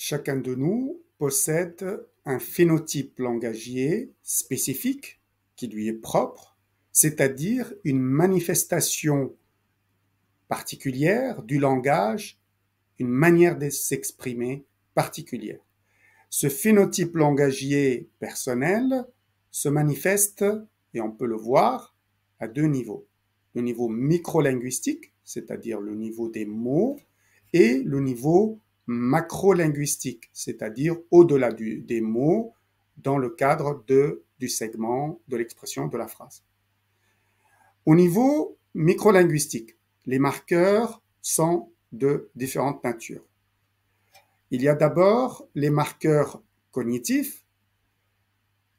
Chacun de nous possède un phénotype langagier spécifique qui lui est propre, c'est-à-dire une manifestation particulière du langage, une manière de s'exprimer particulière. Ce phénotype langagier personnel se manifeste, et on peut le voir, à deux niveaux. Le niveau microlinguistique, c'est-à-dire le niveau des mots, et le niveau macrolinguistique, c'est-à-dire au-delà des mots, dans le cadre du segment de l'expression de la phrase. Au niveau microlinguistique, les marqueurs sont de différentes natures. Il y a d'abord les marqueurs cognitifs.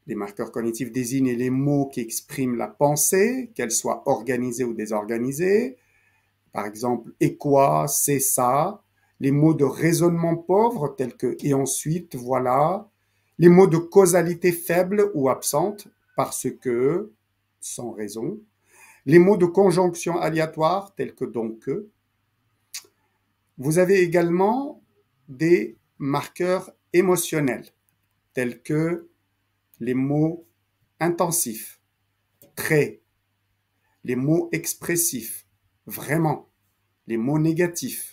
Les marqueurs cognitifs désignent les mots qui expriment la pensée, qu'elle soit organisée ou désorganisée. Par exemple, et quoi, c'est ça. Les mots de raisonnement pauvre tels que et ensuite, voilà. Les mots de causalité faible ou absente parce que, sans raison. Les mots de conjonction aléatoire tels que donc que. Vous avez également des marqueurs émotionnels tels que les mots intensifs, très, les mots expressifs, vraiment, les mots négatifs,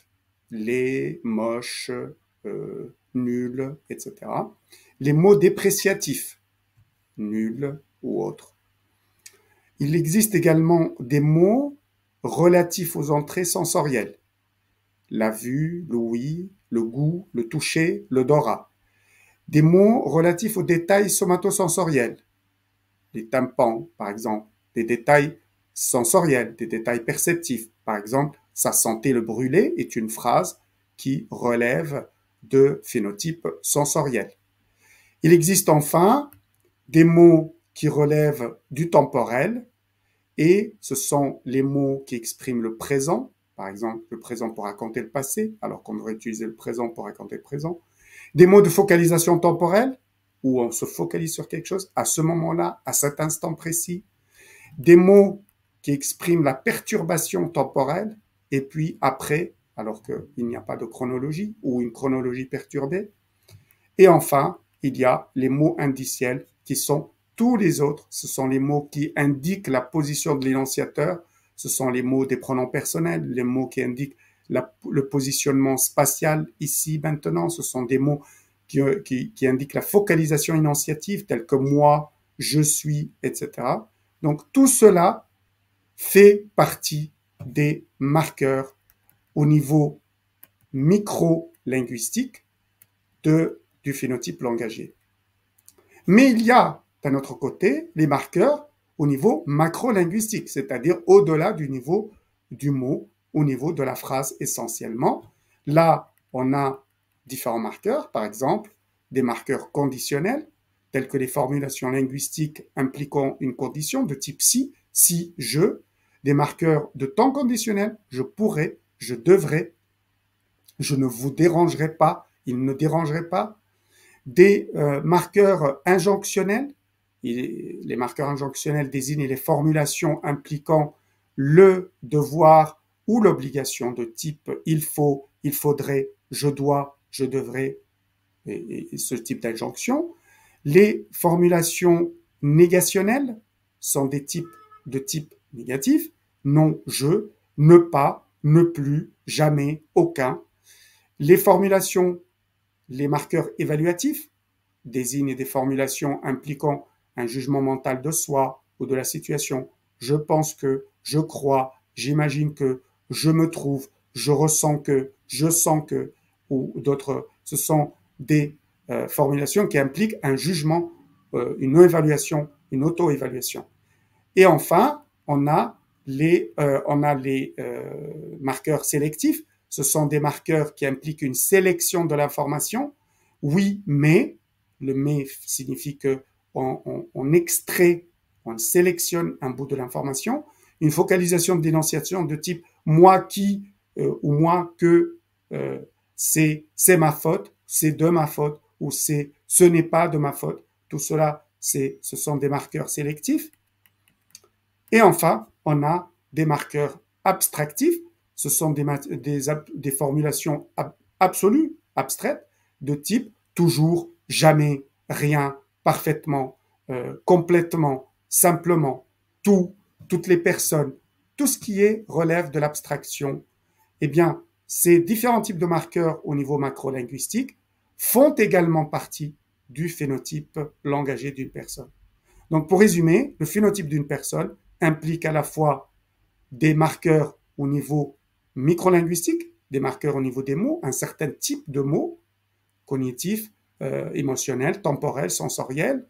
les moches, nuls, etc. Les mots dépréciatifs, nuls ou autres. Il existe également des mots relatifs aux entrées sensorielles. La vue, l'ouïe, le goût, le toucher, l'odorat. Des mots relatifs aux détails somatosensoriels. Les tympans, par exemple. Des détails sensoriels, des détails perceptifs. Par exemple, ça sentait le brûler est une phrase qui relève de phénotype sensoriel. Il existe enfin des mots qui relèvent du temporel et ce sont les mots qui expriment le présent. Par exemple, le présent pour raconter le passé, alors qu'on devrait utiliser le présent pour raconter le présent. Des mots de focalisation temporelle, où on se focalise sur quelque chose à ce moment-là, à cet instant précis. Des mots qui expriment la perturbation temporelle, et puis après, alors qu'il n'y a pas de chronologie, ou une chronologie perturbée. Et enfin, il y a les mots indiciels, qui sont tous les autres. Ce sont les mots qui indiquent la position de l'énonciateur. Ce sont les mots des pronoms personnels, les mots qui indiquent le positionnement spatial ici, maintenant. Ce sont des mots qui indiquent la focalisation énonciative, tels que moi, je suis, etc. Donc, tout cela fait partie des marqueurs au niveau micro-linguistique du phénotype langagier. Mais il y a, d'un autre côté, les marqueurs au niveau macro-linguistique, c'est-à-dire au-delà du niveau du mot, au niveau de la phrase essentiellement. Là, on a différents marqueurs, par exemple, des marqueurs conditionnels, tels que les formulations linguistiques impliquant une condition de type si, je, des marqueurs de temps conditionnel, je pourrais, je devrais, je ne vous dérangerai pas, il ne dérangerait pas, des marqueurs injonctionnels. Les marqueurs injonctionnels désignent les formulations impliquant le devoir ou l'obligation de type il faut, il faudrait, je dois, je devrais, et ce type d'injonction. Les formulations négationnelles sont des types de type négatif, non, je, ne pas, ne plus, jamais, aucun. Les formulations, les marqueurs évaluatifs désignent des formulations impliquant un jugement mental de soi ou de la situation. Je pense que, je crois, j'imagine que, je me trouve, je ressens que, je sens que, ou d'autres. Ce sont des formulations qui impliquent un jugement, une évaluation, une auto-évaluation. Et enfin, on a les marqueurs sélectifs. Ce sont des marqueurs qui impliquent une sélection de l'information. Oui, mais, le mais signifie qu'on extrait, on sélectionne un bout de l'information. Une focalisation de dénonciation de type moi qui ou moi que c'est ma faute, c'est de ma faute ou ce n'est pas de ma faute. Tout cela, ce sont des marqueurs sélectifs. Et enfin, on a des marqueurs abstractifs. Ce sont des formulations absolues, abstraites, de type toujours, jamais, rien, parfaitement, complètement, simplement, tout, toutes les personnes, tout ce qui relève de l'abstraction, eh bien, ces différents types de marqueurs au niveau macrolinguistique font également partie du phénotype langagier d'une personne. Donc, pour résumer, le phénotype d'une personne implique à la fois des marqueurs au niveau microlinguistique, des marqueurs au niveau des mots, un certain type de mots, cognitifs, émotionnels, temporels, sensoriels,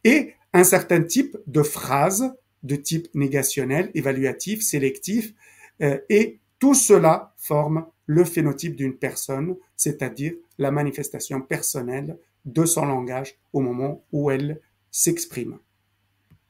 et un certain type de phrases de type négationnel, évaluatif, sélectif, et tout cela forme le phénotype d'une personne, c'est-à-dire la manifestation personnelle de son langage au moment où elle s'exprime.